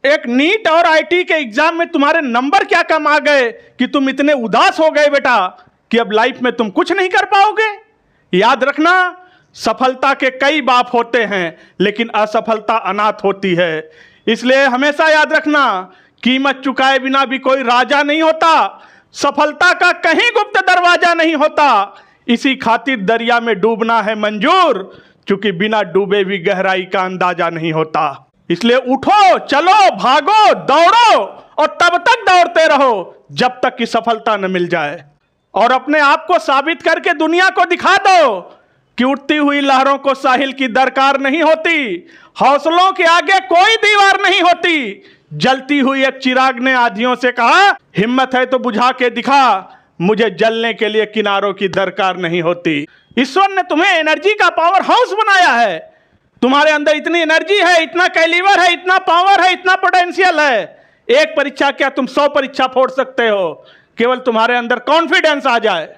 एक नीट और आईटी के एग्जाम में तुम्हारे नंबर क्या कम आ गए कि तुम इतने उदास हो गए बेटा कि अब लाइफ में तुम कुछ नहीं कर पाओगे। याद रखना, सफलता के कई बाप होते हैं लेकिन असफलता अनाथ होती है। इसलिए हमेशा याद रखना, कीमत चुकाए बिना भी कोई राजा नहीं होता, सफलता का कहीं गुप्त दरवाजा नहीं होता। इसी खातिर दरिया में डूबना है मंजूर, क्योंकि बिना डूबे भी गहराई का अंदाजा नहीं होता। इसलिए उठो, चलो, भागो, दौड़ो और तब तक दौड़ते रहो जब तक कि सफलता न मिल जाए। और अपने आप को साबित करके दुनिया को दिखा दो कि उठती हुई लहरों को साहिल की दरकार नहीं होती, हौसलों के आगे कोई दीवार नहीं होती। जलती हुई एक चिराग ने आधियों से कहा, हिम्मत है तो बुझा के दिखा, मुझे जलने के लिए किनारों की दरकार नहीं होती। ईश्वर ने तुम्हें एनर्जी का पावर हाउस बनाया है। तुम्हारे अंदर इतनी एनर्जी है, इतना कैलिबर है, इतना पावर है, इतना पोटेंशियल है। एक परीक्षा क्या तुम 100 परीक्षा फोड़ सकते हो, केवल तुम्हारे अंदर कॉन्फिडेंस आ जाए।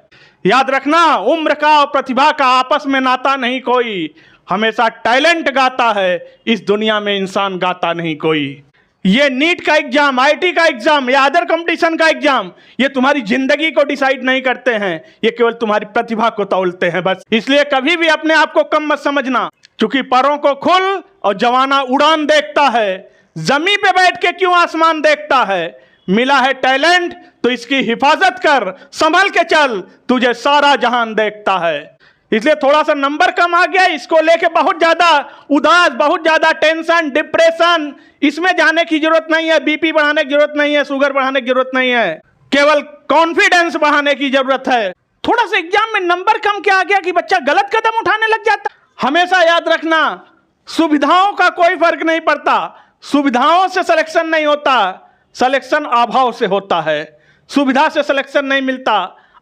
याद रखना, उम्र का और प्रतिभा का आपस में नाता नहीं कोई, हमेशा टैलेंट गाता है, इस दुनिया में इंसान गाता नहीं कोई। ये नीट का एग्जाम, आईटी का एग्जाम या अदर कंपटीशन का एग्जाम, ये तुम्हारी जिंदगी को डिसाइड नहीं करते हैं, ये केवल तुम्हारी प्रतिभा को तौलते हैं बस। इसलिए कभी भी अपने आप को कम मत समझना, क्योंकि परों को खुल और जवाना उड़ान देखता है, जमीन पे बैठ के क्यों आसमान देखता है। मिला है टैलेंट तो इसकी हिफाजत कर, संभल के चल, तुझे सारा जहान देखता है। इसलिए थोड़ा सा नंबर कम आ गया, इसको लेके बहुत ज्यादा उदास, बहुत ज्यादा टेंशन, डिप्रेशन, इसमें जाने की जरूरत नहीं है। बीपी बढ़ाने की जरूरत नहीं है, शुगर बढ़ाने की जरूरत नहीं है, केवल कॉन्फिडेंस बढ़ाने की जरूरत है। थोड़ा सा एग्जाम में नंबर कम क्या आ गया कि बच्चा गलत कदम उठाने लग जाता। हमेशा याद रखना, सुविधाओं का कोई फर्क नहीं पड़ता, सुविधाओं से सिलेक्शन नहीं होता, सिलेक्शन अभाव से होता है। सुविधा से सिलेक्शन नहीं मिलता,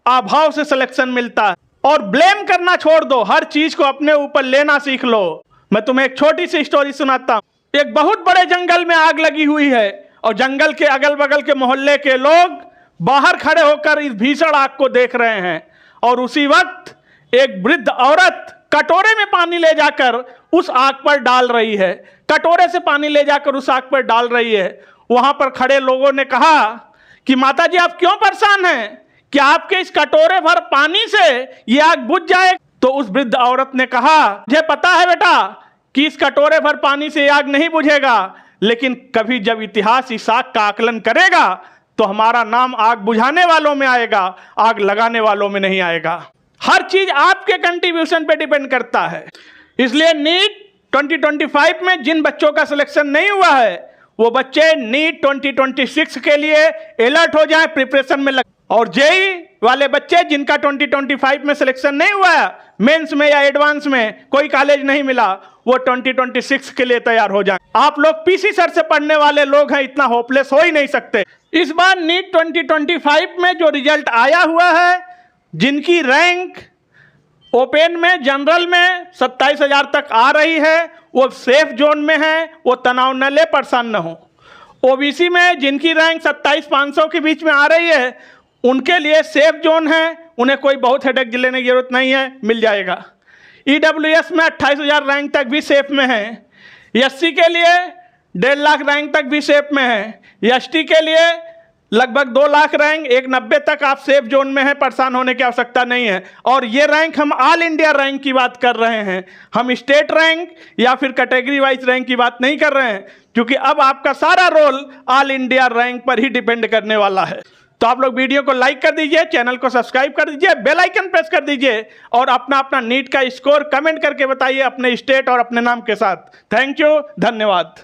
अभाव से सिलेक्शन मिलता है। और ब्लेम करना छोड़ दो, हर चीज को अपने ऊपर लेना सीख लो। मैं तुम्हें एक छोटी सी स्टोरी सुनाता हूं। एक बहुत बड़े जंगल में आग लगी हुई है और जंगल के अगल बगल के मोहल्ले के लोग बाहर खड़े होकर इस भीषण आग को देख रहे हैं। और उसी वक्त एक वृद्ध औरत कटोरे में पानी ले जाकर उस आग पर डाल रही है, कटोरे से पानी ले जाकर उस आग पर डाल रही है। वहां पर खड़े लोगों ने कहा कि माता जी आप क्यों परेशान हैं, क्या आपके इस कटोरे भर पानी से ये आग बुझ जाए? तो उस वृद्ध औरत ने कहा, मुझे पता है बेटा कि इस कटोरे भर पानी से आग नहीं बुझेगा, लेकिन कभी जब इतिहास इस आग का आकलन करेगा तो हमारा नाम आग बुझाने वालों में आएगा, आग लगाने वालों में नहीं आएगा। हर चीज आपके कंट्रीब्यूशन पे डिपेंड करता है। इसलिए नीट 2025 में जिन बच्चों का सिलेक्शन नहीं हुआ है वो बच्चे नीट 2026 के लिए अलर्ट हो जाएं, प्रिपरेशन में लग। और जेई वाले बच्चे जिनका 2025 में सिलेक्शन नहीं हुआ है, मेंस में या एडवांस में कोई कॉलेज नहीं मिला, वो 2026 के लिए तैयार हो जाएं। आप लोग पीसी सर से पढ़ने वाले लोग हैं, इतना होपलेस हो ही नहीं सकते। इस बार नीट 2025 में जो रिजल्ट आया हुआ है, जिनकी रैंक ओपन में, जनरल में 27,000 तक आ रही है, वो सेफ जोन में है, वो तनाव न ले, परेशान न हो। ओबीसी में जिनकी रैंक 27,500 के बीच में आ रही है, उनके लिए सेफ जोन है, उन्हें कोई बहुत हेडेक लेने की जरूरत नहीं है, मिल जाएगा। ईडब्ल्यूएस में 28,000 रैंक तक भी सेफ में है। एससी के लिए 1.5 लाख रैंक तक भी सेफ में है। एसटी के लिए लगभग 2 लाख रैंक, 190 तक आप सेफ जोन में हैं, परेशान होने की आवश्यकता नहीं है। और ये रैंक हम ऑल इंडिया रैंक की बात कर रहे हैं, हम स्टेट रैंक या फिर कैटेगरी वाइज रैंक की बात नहीं कर रहे हैं, क्योंकि अब आपका सारा रोल ऑल इंडिया रैंक पर ही डिपेंड करने वाला है। तो आप लोग वीडियो को लाइक कर दीजिए, चैनल को सब्सक्राइब कर दीजिए, बेल आइकन प्रेस कर दीजिए और अपना नीट का स्कोर कमेंट करके बताइए अपने स्टेट और अपने नाम के साथ। थैंक यू, धन्यवाद।